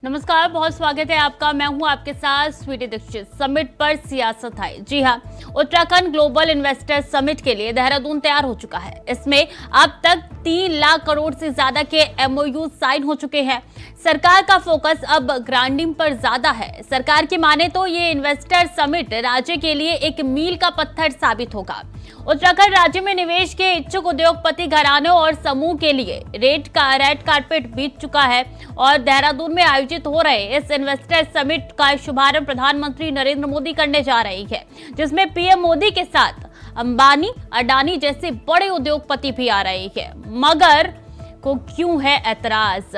नमस्कार, बहुत स्वागत है आपका। मैं हूं आपके साथ स्वीटी दीक्षित। समिट पर सियासत है। जी हां, उत्तराखंड ग्लोबल इन्वेस्टर समिट के लिए देहरादून तैयार हो चुका है। इसमें अब तक 3 लाख करोड़ से ज्यादा के एमओयू साइन हो चुके हैं। सरकार का फोकस अब ग्रांडिंग पर ज्यादा है। सरकार की माने तो ये इन्वेस्टर समिट राज्य के लिए एक मील का पत्थर साबित होगा। उत्तराखंड राज्य में निवेश के इच्छुक उद्योगपति घरानों और समूह के लिए रेड कार्पेट बीत चुका है और देहरादून में आयोजित हो रहे इस इन्वेस्टर समिट का शुभारंभ प्रधानमंत्री नरेंद्र मोदी करने जा रही है, जिसमें पीएम मोदी के साथ अंबानी, अडानी जैसे बड़े उद्योगपति भी आ रहे हैं।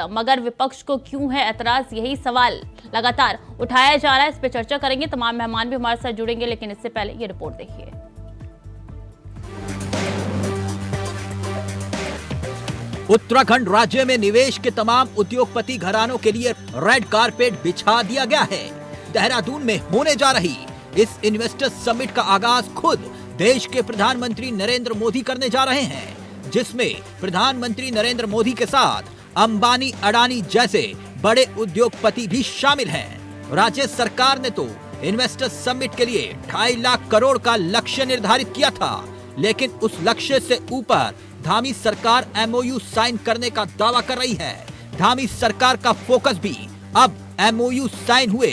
मगर विपक्ष को क्यों है ऐतराज, यही सवाल लगातार उठाया जा रहा है। इस पर चर्चा करेंगे। तमाम मेहमान भी हमारे साथ जुड़ेंगे, लेकिन इससे पहले ये रिपोर्ट देखिए। उत्तराखंड राज्य में निवेश के तमाम उद्योगपति घरानों के लिए रेड कारपेट बिछा दिया गया है। देहरादून में होने जा रही इस इन्वेस्टर्स समिट का आगाज खुद देश के प्रधानमंत्री नरेंद्र मोदी करने जा रहे हैं, जिसमें प्रधानमंत्री नरेंद्र मोदी के साथ अंबानी, अडानी जैसे बड़े उद्योगपति भी शामिल हैं। राज्य सरकार ने तो इन्वेस्टर्स समिट के लिए 2.5 लाख करोड़ का लक्ष्य निर्धारित किया था, लेकिन उस लक्ष्य से ऊपर धामी सरकार एमओयू साइन करने का दावा कर रही है। धामी सरकार का फोकस भी अब एमओयू साइन हुए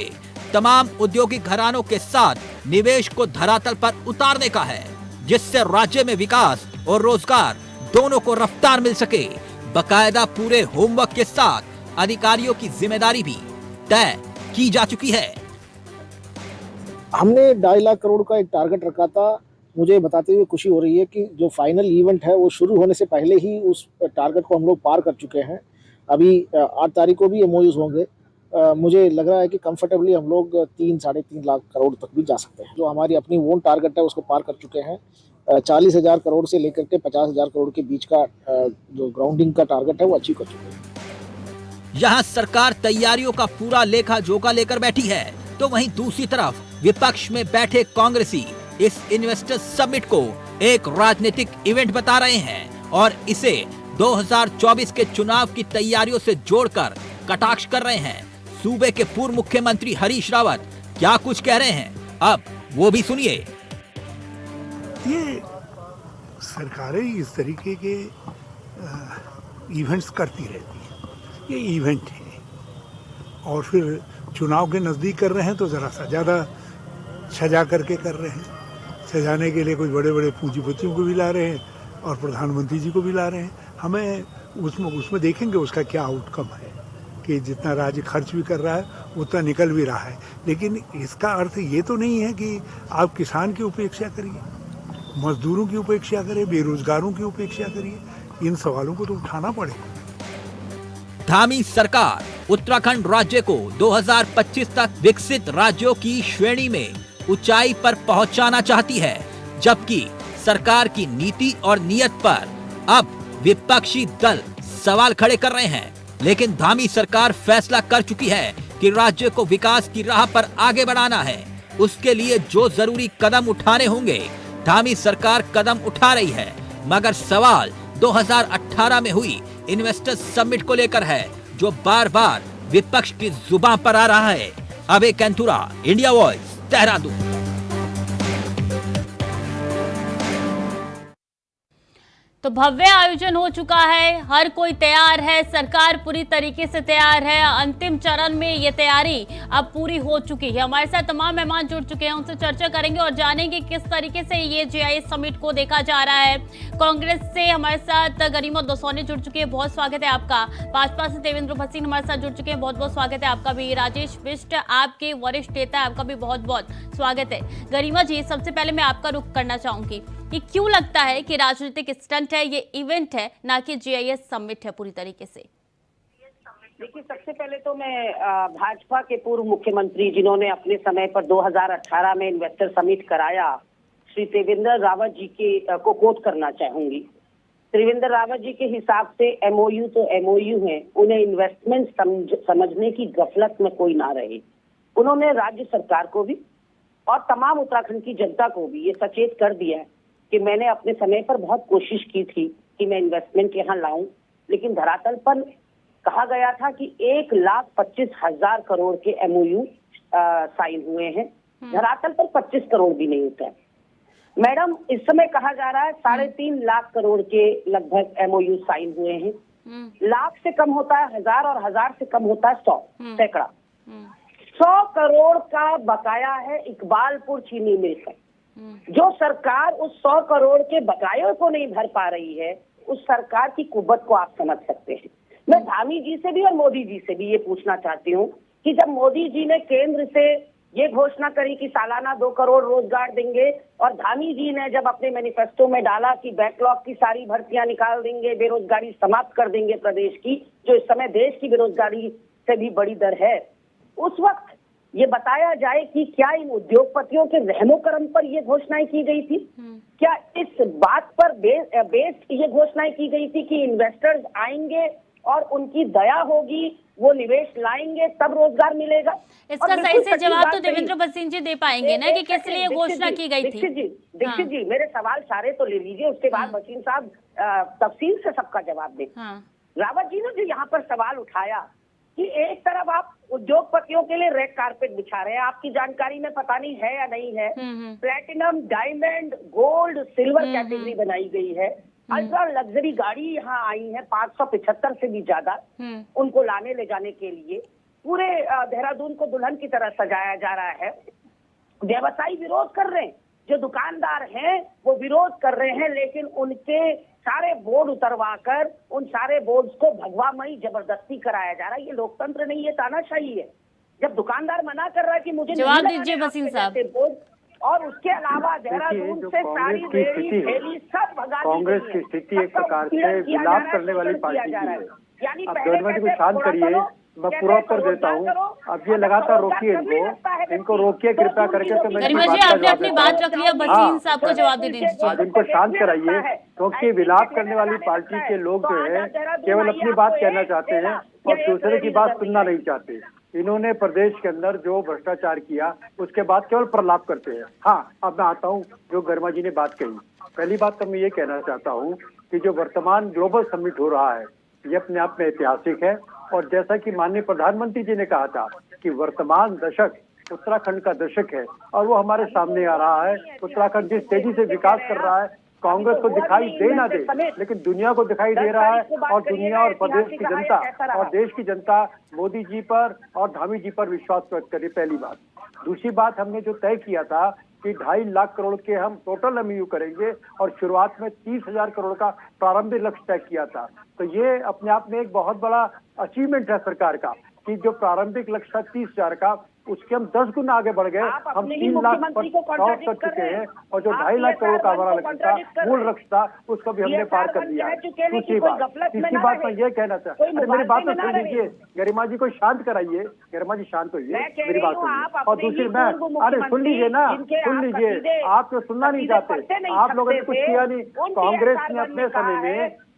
तमाम औद्योगिक घरानों के साथ निवेश को धरातल पर उतारने का है, जिससे राज्य में विकास और रोजगार दोनों को रफ्तार मिल सके। बकायदा पूरे होमवर्क के साथ अधिकारियों की जिम्मेदारी भी तय की जा चुकी है। हमने 2.5 लाख करोड़ का एक टारगेट रखा था। मुझे बताते हुए खुशी हो रही है कि जो फाइनल इवेंट है वो शुरू होने से पहले ही उस टारगेट को हम लोग पार कर चुके हैं। अभी 8 तारीख को भी एमओयूज होंगे। मुझे लग रहा है कि कंफर्टेबली हम लोग 3-3.5 लाख करोड़ तक भी जा सकते हैं। जो हमारी अपनी ओन टारगेट है उसको पार कर चुके हैं। 40,000 करोड़ से लेकर के 50,000 करोड़ के बीच का जो ग्राउंडिंग का टारगेट है वो अचीव कर चुके हैं। यहाँ सरकार तैयारियों का पूरा लेखा जोखा लेकर बैठी है, तो वहीं दूसरी तरफ विपक्ष में बैठे कांग्रेसी इस इन्वेस्टर्स समिट को एक राजनीतिक इवेंट बता रहे हैं और इसे 2024 के चुनाव की तैयारियों से जोड़कर कटाक्ष कर रहे हैं। सूबे के पूर्व मुख्यमंत्री हरीश रावत क्या कुछ कह रहे हैं, अब वो भी सुनिए। ये सरकारें इस तरीके के इवेंट्स करती रहती है। ये इवेंट है और फिर चुनाव के नजदीक कर रहे हैं तो जरा सा ज्यादा सजा करके कर रहे हैं। सजाने के लिए कोई बड़े बड़े पूंजीपतियों को भी ला रहे हैं और प्रधानमंत्री जी को भी ला रहे हैं। हमें उसमें देखेंगे उसका क्या आउटकम है कि जितना राज्य खर्च भी कर रहा है उतना निकल भी रहा है। लेकिन इसका अर्थ ये तो नहीं है कि आप किसान की उपेक्षा करिए, मजदूरों की उपेक्षा करिए, बेरोजगारों की उपेक्षा करिए। इन सवालों को तो उठाना पड़ेगा। धामी सरकार उत्तराखंड राज्य को 2025 तक विकसित राज्यों की श्रेणी में ऊंचाई पर पहुंचाना चाहती है, जबकि सरकार की नीति और नियत पर अब विपक्षी दल सवाल खड़े कर रहे हैं। लेकिन धामी सरकार फैसला कर चुकी है कि राज्य को विकास की राह पर आगे बढ़ाना है। उसके लिए जो जरूरी कदम उठाने होंगे धामी सरकार कदम उठा रही है। मगर सवाल 2018 में हुई इन्वेस्टर्स समिट को लेकर है, जो बार बार विपक्ष की जुबान पर आ रहा है। अबे कैंथुरा, इंडिया वॉइस, देहरादून। तो भव्य आयोजन हो चुका है, हर कोई तैयार है, सरकार पूरी तरीके से तैयार है। अंतिम चरण में ये तैयारी अब पूरी हो चुकी है। हमारे साथ तमाम मेहमान जुड़ चुके हैं, उनसे चर्चा करेंगे और जानेंगे किस तरीके से ये जीआईएस समिट को देखा जा रहा है। कांग्रेस से हमारे साथ गरिमा दसौनी जुड़ चुकी है, बहुत स्वागत है आपका। भाजपा से देवेंद्र भसीन हमारे साथ जुड़ चुके हैं, बहुत बहुत स्वागत है आपका भी। राजेश बिष्ट आपके वरिष्ठ नेता, आपका भी बहुत बहुत स्वागत है। गरिमा जी, सबसे पहले मैं आपका रुख करना चाहूंगी कि क्यों लगता है कि राजनीतिक स्टंट है, ये इवेंट है, ना कि जीआईएस समिट है पूरी तरीके से? देखिए, सबसे पहले तो मैं भाजपा के पूर्व मुख्यमंत्री जिन्होंने अपने समय पर 2018 में इन्वेस्टर समिट कराया, श्री त्रिवेंद्र रावत जी के को कोट करना चाहूंगी। त्रिवेंद्र रावत जी के हिसाब से एमओयू तो एमओयू है, उन्हें इन्वेस्टमेंट समझने की गफलत में कोई ना रहे। उन्होंने राज्य सरकार को भी और तमाम उत्तराखंड की जनता को भी ये सचेत कर दिया कि मैंने अपने समय पर बहुत कोशिश की थी कि मैं इन्वेस्टमेंट यहाँ लाऊं, लेकिन धरातल पर कहा गया था कि 1,25,000 करोड़ के MOU साइन हुए हैं। धरातल पर 25 करोड़ भी नहीं होता है। मैडम, इस समय कहा जा रहा है 3.5 लाख करोड़ के लगभग MOU साइन हुए हैं। लाख से कम होता है 1000 और 1000 से कम होता है 100, सैकड़ा। 100 करोड़ का बकाया है इकबालपुर चीनी मिल का। जो सरकार उस 100 करोड़ के बकाये को नहीं भर पा रही है, उस सरकार की कुव्वत को आप समझ सकते हैं। मैं धामी जी से भी और मोदी जी से भी ये पूछना चाहती हूँ कि जब मोदी जी ने केंद्र से ये घोषणा करी कि सालाना 2 करोड़ रोजगार देंगे, और धामी जी ने जब अपने मैनिफेस्टो में डाला कि बैकलॉग की सारी भर्तियां निकाल देंगे, बेरोजगारी समाप्त कर देंगे प्रदेश की, जो इस समय देश की बेरोजगारी से भी बड़ी दर है, उस वक्त ये बताया जाए कि क्या इन उद्योगपतियों के रहमो करम पर ये घोषणाएं की गई थी? क्या इस बात पर बेस्ड ये घोषणाएं की गई थी कि इन्वेस्टर्स आएंगे और उनकी दया होगी, वो निवेश लाएंगे, तब रोजगार मिलेगा? इसका सही से जवाब तो देवेंद्र भसीन जी दे पाएंगे ना कि किस लिए घोषणा की गई थी। दीक्षित जी, मेरे सवाल सारे तो ले लीजिए, उसके बाद भसीन साहब तफसील से सबका जवाब दें। रावत जी ने जो यहाँ पर सवाल उठाया कि एक तरफ आप उद्योगपतियों के लिए रेड कारपेट बिछा रहे हैं, आपकी जानकारी में पता नहीं है या नहीं है, platinum, diamond, gold, silver category बनाई गई है। अल्ट्रा लग्जरी गाड़ी यहाँ आई है 575 से भी ज्यादा, उनको लाने ले जाने के लिए पूरे देहरादून को दुल्हन की तरह सजाया जा रहा है। व्यवसायी विरोध कर रहे हैं, जो दुकानदार हैं वो विरोध कर रहे हैं, लेकिन उनके सारे बोर्ड उतरवाकर उन सारे बोर्ड्स को भगवामयी जबरदस्ती कराया जा रहा है। ये लोकतंत्र नहीं, ये तानाशाही है। जब दुकानदार मना कर रहा है कि मुझे जवाब दीजिए भसीन साहब। और उसके अलावा देहरादून से सारी रेली सब भगा, कांग्रेस की स्थिति एक प्रकार से विलाप करने वाली पार्टी की है। अब गवर्नमेंट को शांत करिए, मैं पूरा उत्तर देता हूँ। अब ये लगातार रोकिए, इनको रोकिए कृपया करके। तो आपने अपनी बात रख लिया, भसीन साहब को जवाब दे दीजिए। इनको शांत कराइए, क्योंकि विलाप करने वाली पार्टी के लोग जो है केवल अपनी बात कहना चाहते हैं और दूसरे की बात सुनना नहीं चाहते। इन्होंने प्रदेश के अंदर जो भ्रष्टाचार किया उसके बाद केवल प्रलाप करते हैं। हाँ, अब मैं आता हूँ जो गर्मा जी ने बात कही। पहली बात तो मैं ये कहना चाहता हूँ कि जो वर्तमान ग्लोबल समिट हो रहा है ये अपने आप में ऐतिहासिक है। और जैसा कि माननीय प्रधानमंत्री जी ने कहा था कि वर्तमान दशक उत्तराखंड का दशक है और वो हमारे सामने आ रहा है। उत्तराखंड जिस तेजी से विकास कर रहा है, कांग्रेस को दिखाई दे ना दे, लेकिन दुनिया को दिखाई दे रहा है। और दुनिया और प्रदेश की जनता और देश की जनता मोदी जी पर और धामी जी पर विश्वास व्यक्त करे, पहली बात। दूसरी बात, हमने जो तय किया था कि 2.5 लाख करोड़ के हम टोटल MOU करेंगे और शुरुआत में 30,000 करोड़ का प्रारंभिक लक्ष्य तय किया था। तो ये अपने आप में एक बहुत बड़ा अचीवमेंट है सरकार का कि जो प्रारंभिक लक्ष्य था 30,000 का, उसके हम 10 गुना आगे बढ़ गए। हम 3 लाख पर क्रॉस कर चुके हैं और जो 2.5 लाख करोड़ का हमारा लक्ष्य था, मूल लक्ष्य था, उसको भी हमने पार कर लिया। तीसरी बात मैं ये कहना चाहता हूँ, मेरी बात तो सुन लीजिए, गरिमा जी को शांत कराइए। गरिमा जी शांत होइए, मेरी बात सुनिए। और दूसरी मैं, अरे सुन लीजिए ना, सुन लीजिए, आप तो सुनना नहीं चाहते। आप लोगों ने कुछ किया नहीं।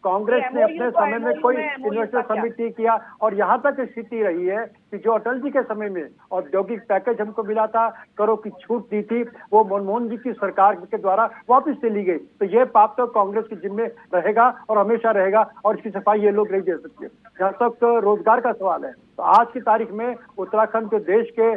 कांग्रेस ने अपने समय में कोई इन्वेस्टर समिट नहीं किया। और यहाँ तक स्थिति रही है कि जो अटल जी के समय में औद्योगिक पैकेज हमको मिला था, करों की छूट दी थी, वो मनमोहन जी की सरकार के द्वारा वापस से ली गई। तो ये पाप तो कांग्रेस के जिम्मे रहेगा और हमेशा रहेगा, और इसकी सफाई ये लोग नहीं दे सकते। जहाँ तक तो रोजगार का सवाल है, तो आज की तारीख में उत्तराखंड के देश के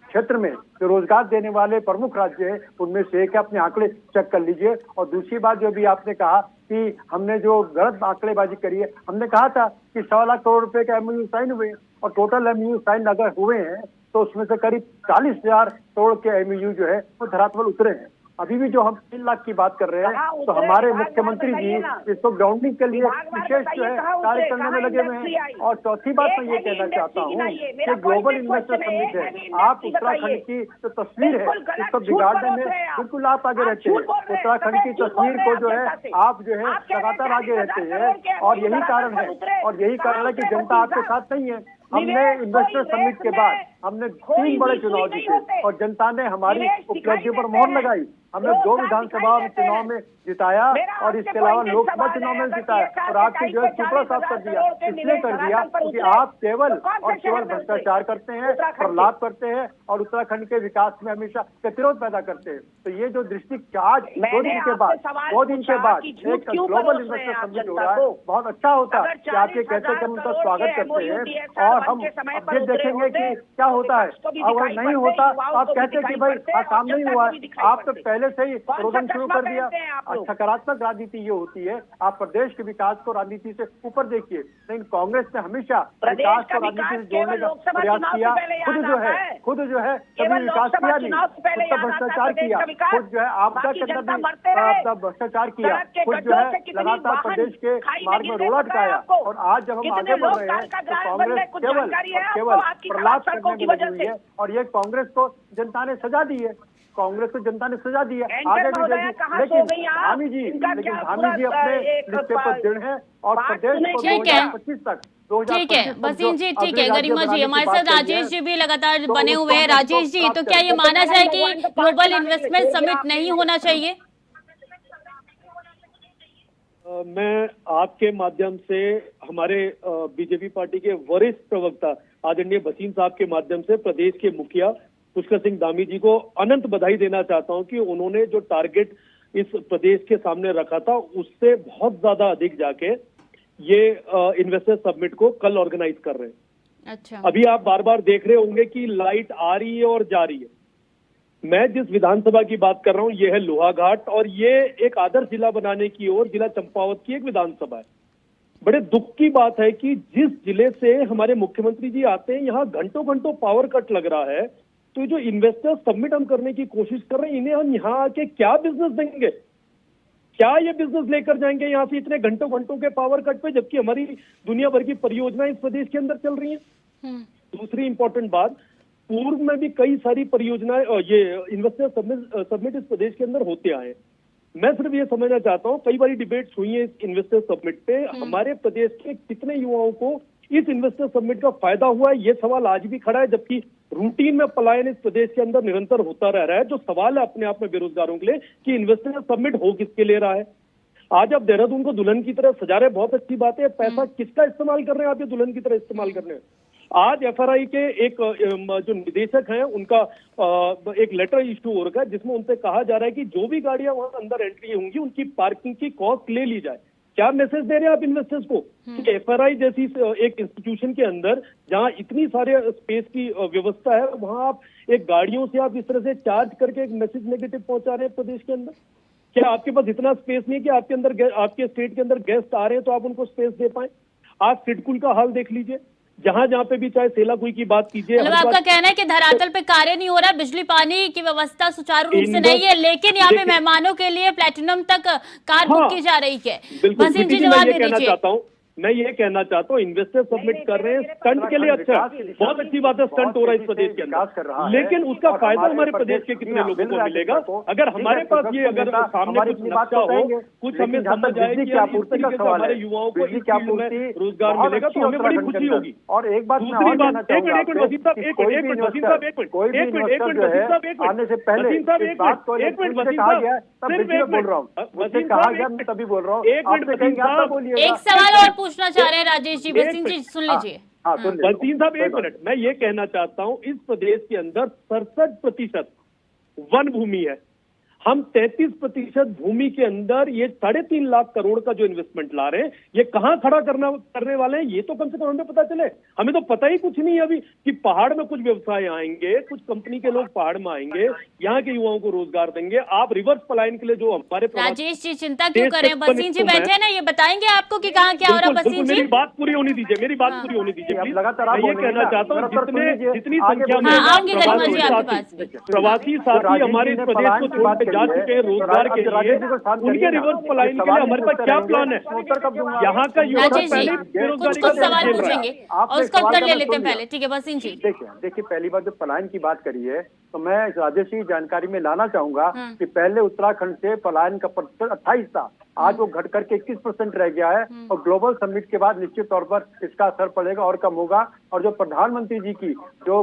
क्षेत्र में जो रोजगार देने वाले प्रमुख राज्य है उनमें से एक, अपने आंकड़े चेक कर लीजिए। और दूसरी बात जो भी आपने कहा कि हमने जो गलत आंकड़ेबाजी करी है, हमने कहा था कि 100 लाख करोड़ रुपए के MOU साइन हुए और टोटल MOU साइन अगर हुए हैं तो उसमें से करीब 40,000 करोड़ के MOU जो है वो धरातल उतरे हैं। अभी भी जो हम 3 लाख की बात कर रहे हैं, तो हमारे मुख्यमंत्री जी इसको ग्राउंडिंग के लिए विशेष जो है कार्य करने में लगे हुए हैं। और चौथी बात मैं ये कहना चाहता हूँ कि ग्लोबल इन्वेस्टर समिट है, आप उत्तराखंड की जो तस्वीर है इसको बिगाड़ने में बिल्कुल आप आगे रहते हैं। उत्तराखंड की तस्वीर को जो है आप जो है लगातार आगे रहते हैं, और यही कारण है कि जनता आपके साथ नहीं है। हमने इन्वेस्टर समिट के बाद हमने 3 बड़े चुनाव जीते और जनता ने हमारी उपलब्धि पर मोहर लगाई। हमने 2 विधानसभा चुनाव में जिताया और इसके अलावा लोकसभा चुनाव में जिताया और आपकी जो है सुपड़ा साफ कर दिया। इसलिए कर दिया क्योंकि आप केवल और केवल भ्रष्टाचार करते हैं, प्रलाप करते हैं और उत्तराखंड के विकास में हमेशा गतिरोध पैदा करते हैं। तो ये जो दृष्टि आज 2 दिन के बाद एक ग्लोबल इन्वेस्टर समिट हो रहा है, बहुत अच्छा होता है कि आप ये कहते कि हम उनका स्वागत करते हैं और हम अब ये देखेंगे कि क्या होता है। अगर नहीं होता तो आप कहते हैं कि भाई काम नहीं हुआ है, आप तो पहले से ही रोदन शुरू कर दिया। सकारात्मक राजनीति ये होती है, आप प्रदेश के विकास को राजनीति से ऊपर देखिए। लेकिन कांग्रेस ने हमेशा विकास को राजनीति से जोड़ने का प्रयास किया। खुद जो है कभी विकास किया नहीं, खुद का भ्रष्टाचार किया, खुद जो है आपदा के अंदर भी भ्रष्टाचार किया, खुद जो है लगातार प्रदेश के मार्ग में रोड़ा अटकाया। और आज जब हम आगे बढ़ रहे हैं तो कांग्रेस केवल प्रलाप करने में लगी हुई है और ये कांग्रेस को जनता ने सजा दी है। कांग्रेस को जनता ने सजा दी है, आगे भी देगी। लेकिन धामी जी अपने रिश्ते पर दृढ़ है और प्रदेश को 2025 तक ठीक है वसीम जी, ठीक है गरिमा जी, हमारे साथ राजेश जी भी लगातार बने हुए हैं। राजेश जी, तो क्या ये माना जाए कि ग्लोबल इन्वेस्टमेंट समिट नहीं होना चाहिए? मैं आपके माध्यम से हमारे बीजेपी पार्टी के वरिष्ठ प्रवक्ता आदरणीय वसीम साहब के माध्यम से प्रदेश के मुखिया पुष्कर सिंह धामी जी को अनंत बधाई देना चाहता हूं कि उन्होंने जो टारगेट इस प्रदेश के सामने रखा था उससे बहुत ज्यादा अधिक जाके ये इन्वेस्टर समिट को कल ऑर्गेनाइज कर रहे हैं। अच्छा, अभी आप बार बार देख रहे होंगे कि लाइट आ रही है और जा रही है। मैं जिस विधानसभा की बात कर रहा हूं ये है लोहाघाट और ये एक आदर्श जिला बनाने की ओर जिला चंपावत की एक विधानसभा है। बड़े दुख की बात है कि जिस जिले से हमारे मुख्यमंत्री जी आते हैं यहाँ घंटों घंटों पावर कट लग रहा है। तो जो इन्वेस्टर समिट हम करने की कोशिश कर रहे हैं, इन्हें हम यहाँ आके क्या बिजनेस देंगे, क्या ये बिजनेस लेकर जाएंगे यहाँ से इतने घंटों के पावर कट पे, जबकि हमारी दुनिया भर की परियोजनाएं इस प्रदेश के अंदर चल रही हैं। दूसरी इंपॉर्टेंट बात, पूर्व में भी कई सारी परियोजनाएं ये इन्वेस्टर समिट इस प्रदेश के अंदर होते आए। मैं सिर्फ ये समझना चाहता हूँ, कई बारी डिबेट्स हुई है इस इन्वेस्टर समिट पे, हमारे प्रदेश के कितने युवाओं को इस इन्वेस्टर समिट का फायदा हुआ है, ये सवाल आज भी खड़ा है। जबकि रूटीन में पलायन इस प्रदेश के अंदर निरंतर होता रह रहा है। जो सवाल है अपने आप में बेरोजगारों के लिए कि इन्वेस्टर समिट हो किसके ले रहा है। आज आप देहरादून को दुल्हन की तरह सजा रहे, बहुत अच्छी बात है। पैसा किसका इस्तेमाल कर रहे हैं आप, ये दुल्हन की तरह इस्तेमाल कर रहे हैं। आज FRI के एक जो निदेशक हैं उनका एक लेटर इशू हो रखा है जिसमें उनसे कहा जा रहा है कि जो भी गाड़ियां वहां अंदर एंट्री होंगी उनकी पार्किंग की कॉस्ट ले ली जाए। क्या मैसेज दे रहे हैं आप इन्वेस्टर्स को कि FRI जैसी एक इंस्टीट्यूशन के अंदर जहां इतनी सारे स्पेस की व्यवस्था है वहां आप एक गाड़ियों से आप इस तरह से चार्ज करके एक मैसेज नेगेटिव पहुंचा रहे हैं प्रदेश के अंदर। क्या आपके पास इतना स्पेस नहीं है कि आपके अंदर आपके स्टेट के अंदर गेस्ट आ रहे हैं तो आप उनको स्पेस दे पाए? आप सिडकुल का हाल देख लीजिए, जहां पे भी चाहे सेलाकुई की बात कीजिए। मतलब आपका कहना है कि धरातल पे कार्य नहीं हो रहा, बिजली पानी की व्यवस्था सुचारू रूप से नहीं है, लेकिन यहाँ पे मेहमानों के लिए प्लेटिनम तक कार बुक की जा रही है। वसीम जी जवाब दे दीजिए। मैं ये कहना चाहता हूँ इन्वेस्टर सबमिट कर रहे हैं स्टंट के लिए, अच्छा बहुत अच्छी बात है, स्टंट हो रहा है इस प्रदेश के अंदर, लेकिन उसका फायदा हमारे प्रदेश के कितने लोगों को मिलेगा? अगर हमारे पास ये अगर सामने कुछ नक्शा हो, कुछ हमें समझ आए कि इस तरीके से हमारे युवाओं को रोजगार मिलेगा तो हमें बड़ी खुशी होगी। और एक बात दूसरी बात, एक मिनट वसीम साहब, एक मिनट वसीम साहब, एक मिनट आने से पहले वसीम साहब, एक मिनट वसीम साहब, बोल रहा हूँ, मुझसे कहा गया मैं तभी बोल रहा हूँ। एक सवाल और पूछना चाह रहे हैं राजेश जी, वसीम जी सुन लीजिए। वसीम साहब एक मिनट, मैं ये कहना चाहता हूं इस प्रदेश के अंदर 67% वन भूमि है। हम 33% भूमि के अंदर ये 3.5 लाख करोड़ का जो इन्वेस्टमेंट ला रहे हैं, ये कहां खड़ा करने वाले हैं ये तो कम से कम हमें पता चले। हमें तो पता ही कुछ नहीं है अभी कि पहाड़ में कुछ व्यवसाय आएंगे, कुछ कंपनी के लोग पहाड़ में आएंगे, यहाँ के युवाओं को रोजगार देंगे। आप रिवर्स पलायन के लिए जो हमारे राजेश जी चिंता क्यों करें, वसीम जी बैठे ना, ये बताएंगे आपको कि कहाँ क्या हो रहा है। वसीम जी मेरी बात पूरी होनी दीजिए, मेरी बात पूरी होनी दीजिए। लगातार ये कहना चाहता हूँ जितनी संख्या में आऊंगी गरिमा जी आपके पास। प्रवासी साथी हमारे इस प्रदेश को छोड़ जा चुके हैं रोजगार के लिए, उनके रिवर्स पलायन के लिए हमारे पास क्या प्लान है? यहाँ का युवा राजेश जी पहले बेरोजगारी कुछ का सवाल झेल रहा है। पूछेंगे और उसका उत्तर ले लेते हैं पहले। ठीक है वसीम जी। देखिए पहली बात जो पलायन की बात करी है तो मैं राजेश जी जानकारी में लाना चाहूंगा कि पहले उत्तराखंड से पलायन का प्रतिशत 28 था, आज वो घट करके 21% रह गया है और ग्लोबल समिट के बाद निश्चित तौर पर इसका असर पड़ेगा और कम होगा। और जो प्रधानमंत्री जी की जो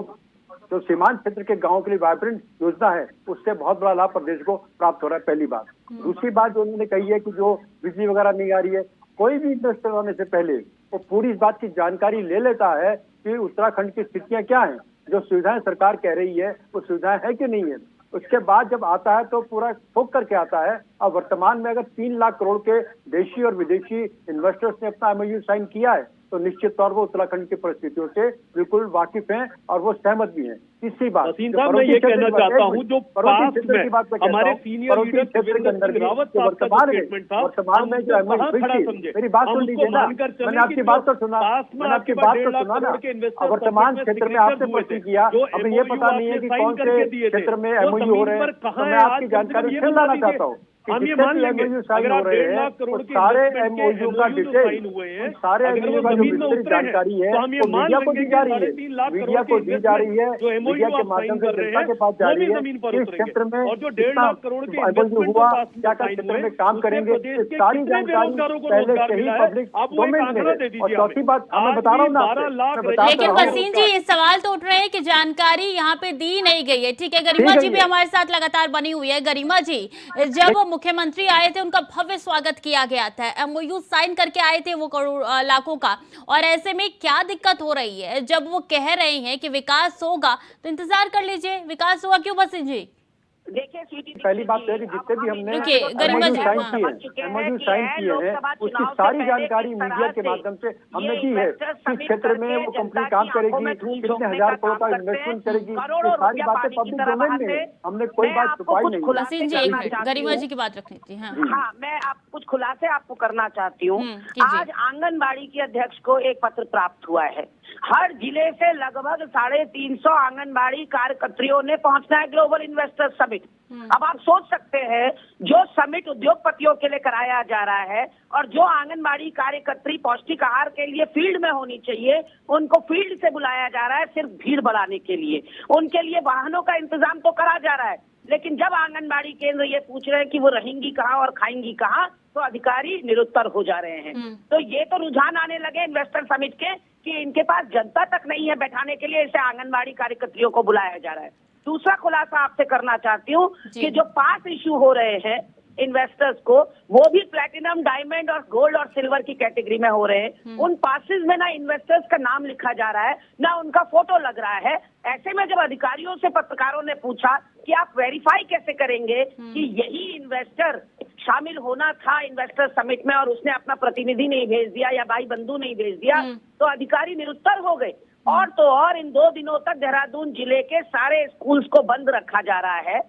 सीमांत क्षेत्र के गांवों के लिए वाइब्रेंट योजना है उससे बहुत बड़ा लाभ प्रदेश को प्राप्त हो रहा है, पहली बात। दूसरी बात जो उन्होंने कही है कि जो बिजली वगैरह नहीं आ रही है, कोई भी इन्वेस्टर आने से पहले वो पूरी इस बात की जानकारी ले लेता है कि उत्तराखंड की स्थितियां क्या हैं, जो सुविधाएं सरकार कह रही है वो सुविधाएं है कि नहीं है। उसके बाद जब आता है तो पूरा ठोक करके आता है। अब वर्तमान में अगर 3 लाख करोड़ के देशी और विदेशी इन्वेस्टर्स ने अपना MOU साइन किया है तो निश्चित तौर पर उत्तराखंड की परिस्थितियों से बिल्कुल वाकिफ हैं और वो सहमत भी हैं। तीसरी बात वसीम साहब मैं ये कहना चाहता हूँ जो पास में हमारे सीनियर लीडर त्रिवेंद्र सिंह रावत साहब का जो स्टेटमेंट था, वर्तमान में जो खड़ा समझे, मेरी बात सुन लीजिए ना, मैंने आपकी बात तो सुना, मैंने आपकी बात तो सुना ना। वर्तमान क्षेत्र में आपने पट्टी किया, अभी ये पता नहीं है कि कौन से क्षेत्र में MOU हो रहे हैं, तो मैं आपकी जानकारी फिर लाना चाहता हूँ। हम ये मान लेंगे अगर आप 1.5 लाख करोड़ के सारे MOU का डिटेल हुए हैं, सारे MOU का जो जानकारी है वो मीडिया को दी जा रही है, मीडिया को दी जा रही है, मीडिया के माध्यम से जनता के पास जा रही है। इस क्षेत्र में और जो 1.5 लाख करोड़ के MOU हुआ, क्या क्या क्षेत्र में काम करेंगे, सारी जानकारी पहले से ही पब्लिक डोमेन में है। और चौथी बात मैं बता रहा हूँ ना, लेकिन वसीम जी ये सवाल तो उठ रहे हैं कि जानकारी यहाँ पे दी नहीं गई है। ठीक है, गरिमा जी भी हमारे साथ लगातार बनी हुई है। गरिमा जी, जब मुख्यमंत्री आए थे उनका भव्य स्वागत किया गया था, MOU साइन करके आए थे वो करोड़ लाखों का, और ऐसे में क्या दिक्कत हो रही है जब वो कह रहे हैं कि विकास होगा तो इंतजार कर लीजिए, विकास होगा क्यों वसीम जी? देखिए स्वीटी, पहली बात तो है कि जितने भी हमने गरिमा जी, MOU साइन किए हैं उसकी सारी जानकारी मीडिया के माध्यम से हमने दी है। किस क्षेत्र में वो कंपनी काम करेगी, कितने हजार करोड़ का इन्वेस्टमेंट करेगी, ये सारी बातें पब्लिक डोमेन में है। हमने कोई बात छुपाई नहीं। वसीम जी एक मिनट, गरिमा जी की बात रखनी थी। हाँ, मैं आप कुछ खुलासे आपको करना चाहती हूँ। आज आंगनबाड़ी के अध्यक्ष को एक पत्र प्राप्त हुआ है। हर जिले से लगभग 350 आंगनबाड़ी कार्यकर्तियों ने पहुंचना है ग्लोबल इन्वेस्टर समिट। अब आप सोच सकते हैं जो समिट उद्योगपतियों के लिए कराया जा रहा है और जो आंगनबाड़ी कार्यकर्त्री पौष्टिक आहार के लिए फील्ड में होनी चाहिए, उनको फील्ड से बुलाया जा रहा है सिर्फ भीड़ बढ़ाने के लिए। उनके लिए वाहनों का इंतजाम तो करा जा रहा है, लेकिन जब आंगनबाड़ी केंद्र ये पूछ रहे हैं कि वो रहेंगी कहाँ और खाएंगी कहाँ, तो अधिकारी निरुत्तर हो जा रहे हैं। तो ये तो रुझान आने लगे इन्वेस्टर समिट के कि इनके पास जनता तक नहीं है बैठाने के लिए, इसे आंगनबाड़ी कार्यकर्तियों को बुलाया जा रहा है। दूसरा खुलासा आपसे करना चाहती हूँ कि जो पास इश्यू हो रहे हैं इन्वेस्टर्स को, वो भी प्लैटिनम, डायमंड और गोल्ड और सिल्वर की कैटेगरी में हो रहे हैं। उन पासेस में ना इन्वेस्टर्स का नाम लिखा जा रहा है, ना उनका फोटो लग रहा है। ऐसे में जब अधिकारियों से पत्रकारों ने पूछा कि आप वेरीफाई कैसे करेंगे कि यही इन्वेस्टर शामिल होना था इन्वेस्टर समिट में और उसने अपना प्रतिनिधि नहीं भेज दिया या भाई बंधु नहीं भेज दिया, तो अधिकारी निरुत्तर हो गए। और तो और इन 2 दिनों तक देहरादून जिले के सारे स्कूल्स को बंद रखा जा रहा है।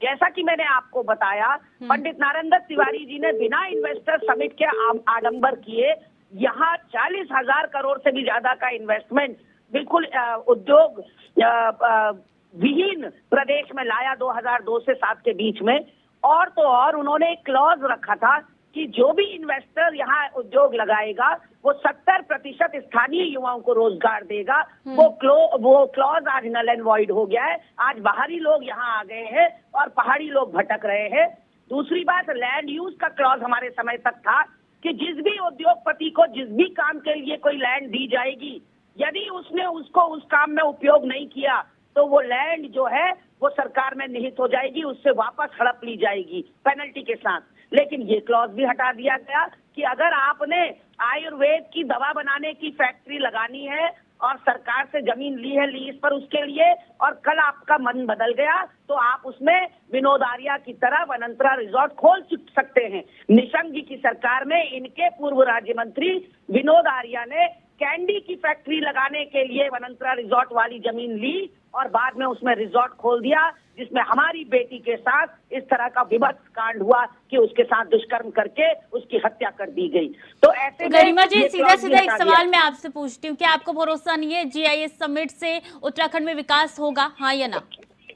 जैसा कि मैंने आपको बताया, पंडित नारायण दत्त तिवारी जी ने बिना इन्वेस्टर समिट के आडंबर किए यहाँ 40,000 करोड़ से भी ज्यादा का इन्वेस्टमेंट बिल्कुल उद्योग विहीन प्रदेश में लाया 2002 से 7 के बीच में। और तो और उन्होंने एक क्लॉज रखा था कि जो भी इन्वेस्टर यहाँ उद्योग लगाएगा वो 70% स्थानीय युवाओं को रोजगार देगा। वो क्लॉज आज नल एंड वॉइड हो गया है। आज बाहरी लोग यहाँ आ गए हैं और पहाड़ी लोग भटक रहे हैं। दूसरी बात, लैंड यूज का क्लॉज हमारे समय तक था कि जिस भी उद्योगपति को जिस भी काम के लिए कोई लैंड दी जाएगी, यदि उसने उसको उस काम में उपयोग नहीं किया तो वो लैंड जो है वो सरकार में निहित हो जाएगी, उससे वापस हड़प ली जाएगी पेनल्टी के साथ। लेकिन ये क्लॉज भी हटा दिया गया कि अगर आपने आयुर्वेद की दवा बनाने की फैक्ट्री लगानी है और सरकार से जमीन ली है लीज पर उसके लिए, और कल आपका मन बदल गया तो आप उसमें विनोद आर्या की तरह वनंतरा रिजॉर्ट खोल सकते हैं। निशंक जी की सरकार में इनके पूर्व राज्य मंत्री विनोद आर्या ने कैंडी की फैक्ट्री लगाने के लिए वनंतरा रिजॉर्ट वाली जमीन ली और बाद में उसमें रिजॉर्ट खोल दिया, जिसमें हमारी बेटी के साथ इस तरह का विभत्स कांड हुआ कि उसके साथ दुष्कर्म करके उसकी हत्या कर दी गई। तो ऐसे में गरिमा जी सीधा सीधा एक सवाल मैं आपसे पूछती हूँ, क्या आपको भरोसा नहीं है GIS समिट से उत्तराखंड में विकास होगा, हाँ या ना?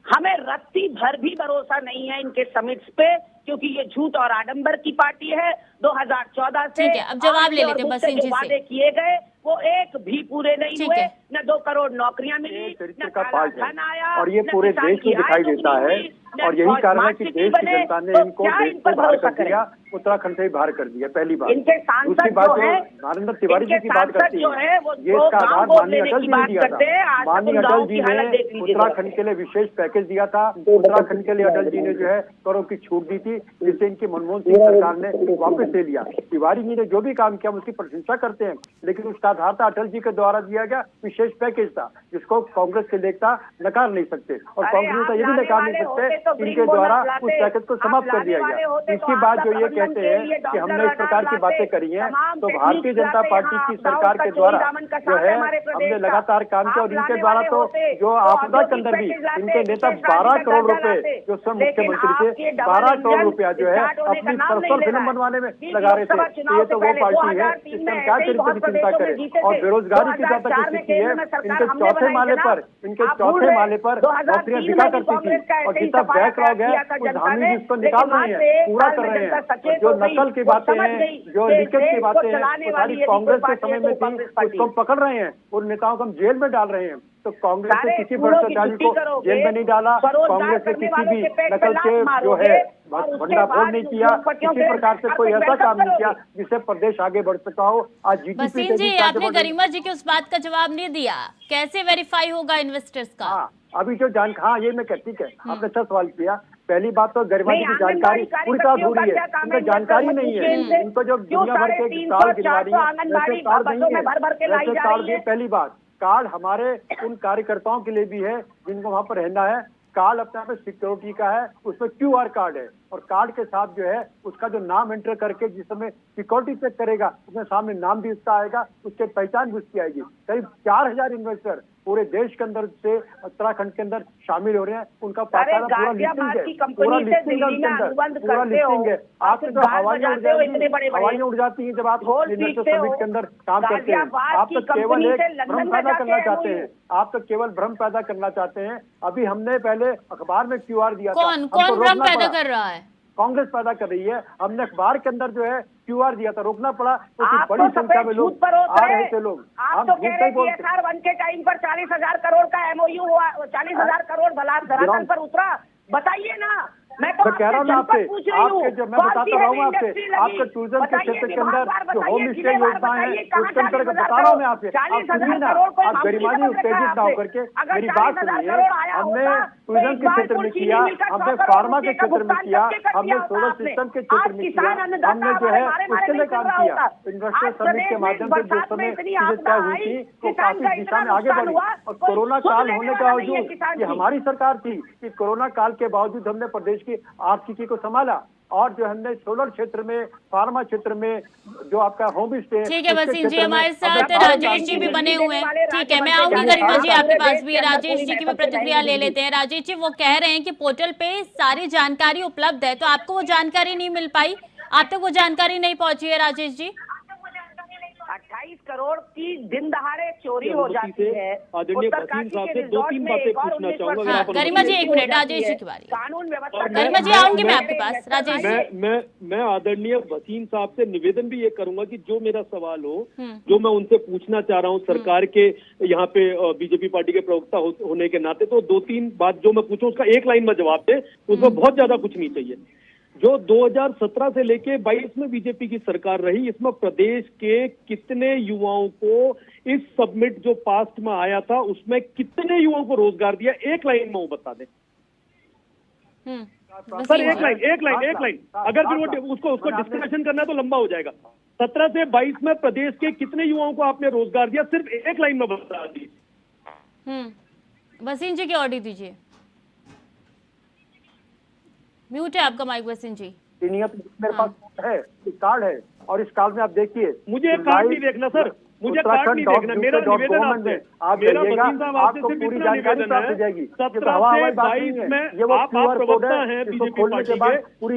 हमें रत्ती भर भी भरोसा नहीं है इनके समिट्स पे, क्योंकि ये झूठ और आडंबर की पार्टी है। 2014 से ठीक है, अब जवाब ले लेते हैं बसीन जी से। वादे किए गए वो एक भी पूरे नहीं हुए, न 2 करोड़ नौकरियां मिली, चरित्र न का काला पाठ धन आया, है और ये न पूरे किसान देश की में दिखाई आय देता दुगनी है हुई, न और यही कारण है कि स्मार्ट देश सिटी की बने, जनता ने तो इनको क्या देश इन से पर बाहर भरोसा कर दिया, उत्तराखंड से ही बाहर कर दिया। पहली बात। इनके सांसद दूसरी बात जो जो है, नरेंद्र तिवारी जी इनके की बात सांसद करती जो है वो ये इसका गाँव आधार गोद माननीय लेने अटल की जी ने बात दिया करते हैं। था। आज तक माननीय उन अटल गाँव जी की हालत ने देख लीजिए। उत्तराखंड के लिए विशेष पैकेज दिया था। उत्तराखंड के लिए अटल जी ने जो है करों की छूट दी थी, जिसे इनकी मनमोहन सिंह सरकार ने वापस ले लिया। तिवारी जी ने जो भी काम किया हम उसकी प्रशंसा करते हैं, लेकिन उसका आधार था अटल जी के द्वारा दिया गया विशेष पैकेज था, जिसको कांग्रेस के नेता नकार नहीं सकते और कांग्रेस नेता ये भी नकार नहीं सकते इनके द्वारा उस पैकेज को समाप्त कर दिया गया। इसकी बात जो ये कहते हैं कि हमने इस प्रकार की बातें करी हैं, तो भारतीय जनता पार्टी की सरकार के द्वारा जो है हमने लगातार काम किया और इनके द्वारा तो जो आपदा के अंदर भी इनके नेता 12 करोड़ रुपए जो स्वयं मुख्यमंत्री थे 12 करोड़ रुपया जो है अपनी पर्सनल फिल्म बनवाने में लगा रहे थे। तो ये तो वो पार्टी है जिसमें क्या चरित्र की चिंता करे। और बेरोजगारी की जहाँ तक स्थिति है, इनके चौथे माले पर नौकरियां बिका करती थी और जितना बैकलॉग है उस हामी जी उसको निकाल रहे हैं, पूरा कर रहे हैं। जो नकल की बातें हैं, जो लीकेज की बातें हैं, वो सारी कांग्रेस के समय में थी, उसको हम पकड़ रहे हैं, उन नेताओं को हम जेल में डाल रहे हैं। तो कांग्रेस ने किसी भ्रष्टाचारी को जेल में नहीं डाला, कांग्रेस ने किसी भी नकल के जो है भंडाफोड़ नहीं किया, किसी प्रकार से कोई ऐसा काम नहीं किया जिससे प्रदेश आगे बढ़ सका हो। आज जीडीपी बसीन जी, आपने गरिमा जी के उस बात का जवाब नहीं दिया, कैसे वेरीफाई होगा इन्वेस्टर्स का? हाँ, अभी जो हाँ ये मैं ठीक है, आपने अच्छा सवाल किया। पहली बात तो गरिमा जी की जानकारी पूरी तरह अधूरी है, उनको जानकारी नहीं है। इनको जो दुनिया भर के कार्ड गिनवा रही है वैसे कार्ड नहीं है, वैसे कार्ड नहीं। पहली बात, कार्ड हमारे उन कार्यकर्ताओं के लिए भी है जिनको वहां पर रहना है। कार्ड अपने आप में सिक्योरिटी का है, उसमें QR कार्ड है और कार्ड के साथ जो है उसका जो नाम एंटर करके जिस समय सिक्योरिटी चेक करेगा उसमें सामने नाम भी उसका आएगा, उसके पहचान भी उसकी आएगी। करीब 4000 इन्वेस्टर पूरे देश के अंदर से उत्तराखंड के अंदर शामिल हो रहे हैं। उनका पूरा लिस्टिंग है। आपके जो हवाइयां उड़ जाती हैं जब आप इन्वेस्टर समिट के अंदर काम करते हैं। आप तो केवल एक भ्रम पैदा करना चाहते हैं, आप तो केवल भ्रम पैदा करना चाहते हैं। अभी हमने पहले अखबार में QR दिया था। कौन भ्रम पैदा कर रहा है? कांग्रेस पैदा कर रही है। हमने अखबार के अंदर जो है QR दिया था, रोकना पड़ा क्योंकि बड़ी संख्या में लोग आ रहे थे। लोग आप तो कह रहे हैं SR1 के टाइम पर 40,000 करोड़ का MOU हुआ, 40,000 करोड़ धरातल पर उतरा, बताइए ना। मैं कह रहा हूँ ना आपसे जो मैं बताता रहा हूँ आपके टूरिज्म के क्षेत्र के अंदर जो होम स्टे योजना है उसके अंतर्गत बता रहा हूँ मैं आपसे। आप सुनिए ना, आप गरिमा जी उत्तेजित ना होकर के मेरी बात सुनिए। हमने टूरिज्म के क्षेत्र में किया, हमने फार्मा के क्षेत्र में किया, हमने सोलर सिस्टम के क्षेत्र में किया, हमने जो है उसके लिए काम किया। इन्वेस्टर समिट के माध्यम से जो समय चीजें तय हुई थी वो काफी दिशा में आगे बढ़ी। और कोरोना काल होने के बावजूद ये हमारी सरकार थी कि कोरोना काल के बावजूद हमने प्रदेश की आर्थिकी को संभाला और जो हमने सोलर क्षेत्र में, फार्मा क्षेत्र में जो आपका होम स्टे। ठीक है बसीन जी, हमारे साथ राजेश जी भी बने हुए हैं। ठीक है, मैं आऊंगी गरिमा जी आपके पास भी। राजेश जी की भी प्रतिक्रिया ले लेते हैं। राजेश जी, वो कह रहे हैं कि पोर्टल पे सारी जानकारी उपलब्ध है, तो आपको वो जानकारी नहीं मिल पाई, आप तक वो जानकारी नहीं पहुंची है राजेश जी? 28 करोड़ की दिन दहाड़े चोरी हो जाती है। आदरणीय बसीन साहब से 2-3 बातें पूछना चाहूंगा। गरिमा जी एक मिनट, राजेश जी की बारी। कानून व्यवस्था गरिमा जी आऊंगी मैं आपके पास। राजेश जी, मैं आदरणीय बसीन साहब से निवेदन भी ये करूंगा कि जो मेरा सवाल हो, जो मैं उनसे पूछना चाह रहा हूँ सरकार के यहाँ पे बीजेपी पार्टी के प्रवक्ता होने के नाते, तो 2-3 बात जो मैं पूछूं उसका एक लाइन में जवाब दे, उसमें बहुत ज्यादा कुछ नहीं चाहिए। जो 2017 से लेके 22 में बीजेपी की सरकार रही, इसमें प्रदेश के कितने युवाओं को इस सबमिट जो पास्ट में आया था उसमें कितने युवाओं को रोजगार दिया, एक लाइन में वो बता दें सर। एक लाइन अगर फिर वो उसको डिस्कशन करना है तो लंबा हो जाएगा। 17 से 22 में प्रदेश के कितने युवाओं को आपने रोजगार दिया, सिर्फ एक लाइन में बता दीजिए। बसीन जी की ऑडियो दीजिए। म्यूट है आपका माइक बसीन जी। मेरे पास है, कार्ड है और इस कार्ड में आप देखिए। मुझे कार्ड नहीं देखना सर, मुझे कार्ड नहीं देखना। मेरा निवेदन आपसे, मेरा बसीन साहब आपसे सिर्फ इतना निवेदन है, 17 से 22 में आप प्रवक्ता हैं बीजेपी पार्टी के,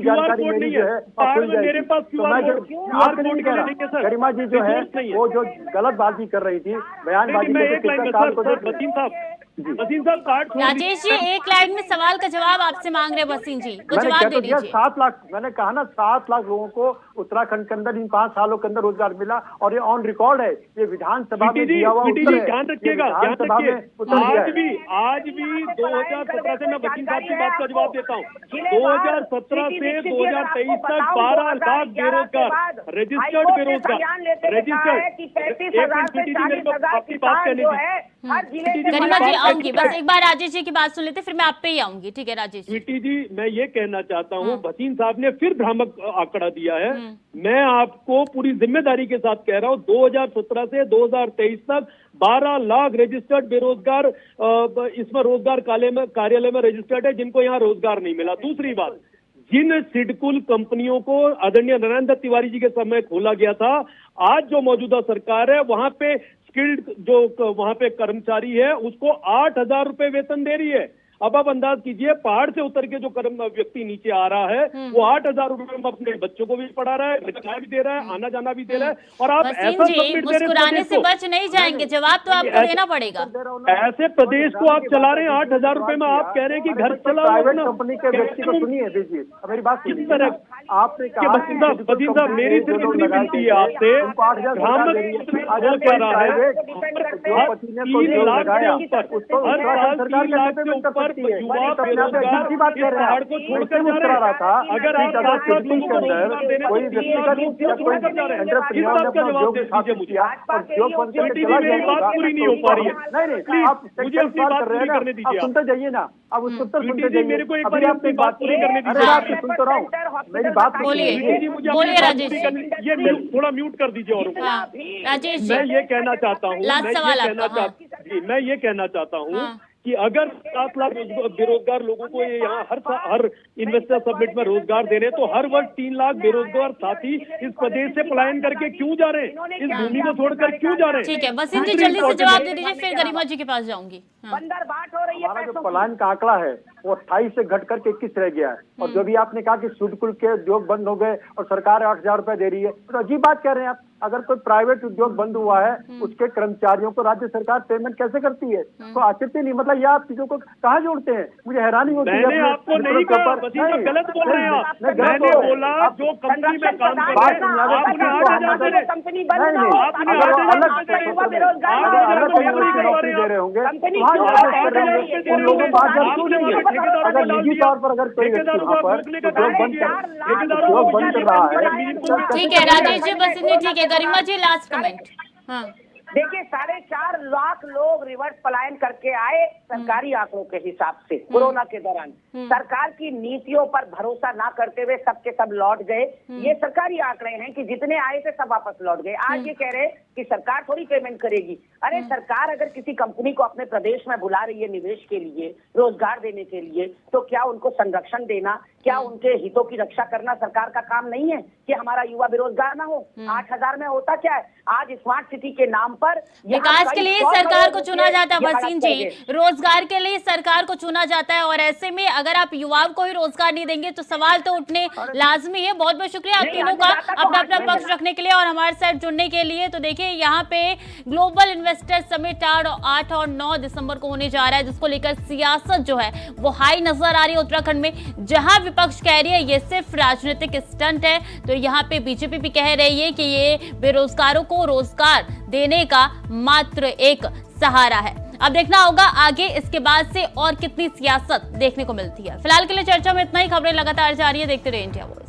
QR कोड नहीं है कार्ड में, मेरे पास QR कोड के लिए नहीं है सर। गरिमा जी जो है वो जो गलत बाजी कर रही थी, बयानबाजी मैं एक लाइन में सर बसीन साहब वसीम साहब कार्ड छोड़ दीजिए। राजेश जी एक लाइन में सवाल का जवाब आपसे मांग रहे हैं वसीम जी, वो मैंने जवाब क्या दे तो दिया, दीजिए। 7 लाख, मैंने कहा ना 7 लाख लोगों को उत्तराखंड के अंदर इन 5 सालों के अंदर रोजगार मिला, और ये ऑन रिकॉर्ड है, ये विधानसभा में दिया हुआ उत्तर है। ध्यान रखिएगा, ध्यान विधानसभा में उत्तर दिया है। आज भी 2017 से मैं वकील साहब की बात का जवाब देता हूँ, 2017 से 2023 तक 12 लाख बेरोजगार, रजिस्टर्ड बेरोजगार, आपकी बात कहने दी। गरिमा जी आऊंगी, बस एक बार राजेश जी की बात सुन लेते, फिर मैं आप पे ही आऊंगी। ठीक है राजेश जी। स्वीटी जी, मैं ये कहना चाहता हूँ, वसीम साहब ने फिर भ्रामक आंकड़ा दिया है। मैं आपको पूरी जिम्मेदारी के साथ कह रहा हूँ, 2017 से 2023 तक 12 लाख रजिस्टर्ड बेरोजगार इसमें रोजगार कार्यालय में रजिस्टर्ड है, जिनको यहाँ रोजगार नहीं मिला। दूसरी बात, जिन सिडकुल कंपनियों को आदरणीय नारायण दत्त तिवारी जी के समय खोला गया था, आज जो मौजूदा सरकार है वहां पे स्किल्ड जो वहां पे कर्मचारी है उसको 8,000 रुपए वेतन दे रही है। अब आप अंदाज कीजिए, पहाड़ से उतर के जो व्यक्ति नीचे आ रहा है वो 8,000 रुपए में अपने बच्चों को भी पढ़ा रहा है, खाना भी दे रहा है, आना जाना भी दे रहा है, और आप ऐसा वसीम जी मुस्कुराने से बच नहीं जाएंगे, जवाब तो आपको देना पड़ेगा। ऐसे प्रदेश को आप चला रहे हैं 8,000 रुपए में, आप कह रहे हैं कि घर चला प्राइवेट कंपनी के व्यक्ति को सुनिए, देखिए मेरी बात किस सुनिए। तरह आपने कहा वसीम साहब मेरी सिर्फ इतनी विनती है आपसे, कह रहा है युवा बेरोजगार इस पहाड़ को छोड़कर जा रहा था। अगर आप 7 लाख लोगों को रोजगार देने कोई व्यक्तिगत बात पूरी नहीं हो पा रही है। नहीं, आप मुझे अपनी बात पूरी करने दीजिए। सुनते जाइए ना, आप उसके उत्तर सुनते जाइए। मेरे को एक बार अपनी बात पूरी करने दीजिए। आपकी सुनते रहो, मेरी बात बोलिए, मुझे बोलिए राजेश जी। ये थोड़ा म्यूट कर दीजिए। और राजेश जी मैं ये कहना चाहता हूँ, मैं ये कहना चाहता हूँ कि अगर 7 लाख बेरोजगार लोगों को ये यहाँ हर इन्वेस्टर समिट में रोजगार दे रहे, तो हर वर्ष 3 लाख बेरोजगार साथी इस प्रदेश से पलायन करके क्यों जा रहे हैं, इस भूमि को छोड़कर क्यों जा रहे हैं? ठीक है वसीम जी जल्दी से जवाब दे दीजिए, फिर गरिमा जी के पास जाऊंगी। हमारा जो पलायन का आंकड़ा है वो 28 से घट करके 21 रह गया है। और जो भी आपने कहा कि सिडकुल के उद्योग बंद हो गए और सरकार 8,000 रुपए दे रही है, तो अजीब बात कह रहे हैं आप। अगर कोई प्राइवेट उद्योग बंद हुआ है उसके कर्मचारियों को राज्य सरकार पेमेंट कैसे करती है, तो आश्चर्य नहीं, मतलब ये आप चीजों को कहाँ जोड़ते हैं, मुझे हैरानी होती है। मैंने आपको नहीं कहा, गलत बोल रहे हैं आप। मैंने बोला जो कंपनी में काम कर रहे हैं आपने 8,000 दे रहे होंगे, उन लोगों को 8,000 क्यों देंगे? अगर निजी तौर पर अगर कोई व्यक्ति वहाँ पर उद्योग बंद कर रहा है। ठीक है राजेश जी, वसीम जी ठीक है। गरिमा जी लास्ट कमेंट। हाँ देखिए 4.5 लाख लोग रिवर्स पलायन करके आए सरकारी आंकड़ों के हिसाब से कोरोना के दौरान। सरकार की नीतियों पर भरोसा ना करते हुए सबके सब लौट गए। ये सरकारी आंकड़े हैं कि जितने आए थे सब वापस लौट गए। आज ये कह रहे कि सरकार थोड़ी पेमेंट करेगी। अरे सरकार अगर किसी कंपनी को अपने प्रदेश में बुला रही है निवेश के लिए, रोजगार देने के लिए, तो क्या उनको संरक्षण देना, क्या उनके हितों की रक्षा करना सरकार का काम नहीं है कि हमारा युवा बेरोजगार ना हो? 8,000 में होता क्या है? आज स्मार्ट सिटी के नाम पर विकास के लिए सरकार को चुना जाता है वसीम जी, रोजगार के लिए सरकार को चुना जाता है, और ऐसे में अगर आप युवाओं को ही रोजगार नहीं देंगे तो सवाल तो उठने लाजमी है। बहुत बहुत शुक्रिया आप तीनों का अपना अपना पक्ष रखने के लिए और हमारे साथ जुड़ने के लिए। तो देखिए यहाँ पे ग्लोबल इन्वेस्टर समिट 8 और 9 दिसंबर को होने जा रहा है, जिसको लेकर सियासत जो है वो हाई नजर आ रही है उत्तराखंड में। जहां विपक्ष कह रही है ये सिर्फ राजनीतिक स्टंट है, तो यहाँ पे बीजेपी भी कह रही है कि ये बेरोजगारों को रोजगार देने का मात्र एक सहारा है। अब देखना होगा आगे इसके बाद से और कितनी सियासत देखने को मिलती है। फिलहाल के लिए चर्चा में इतना ही। खबरें लगातार जारी है, देखते रहिए इंडिया वॉइस।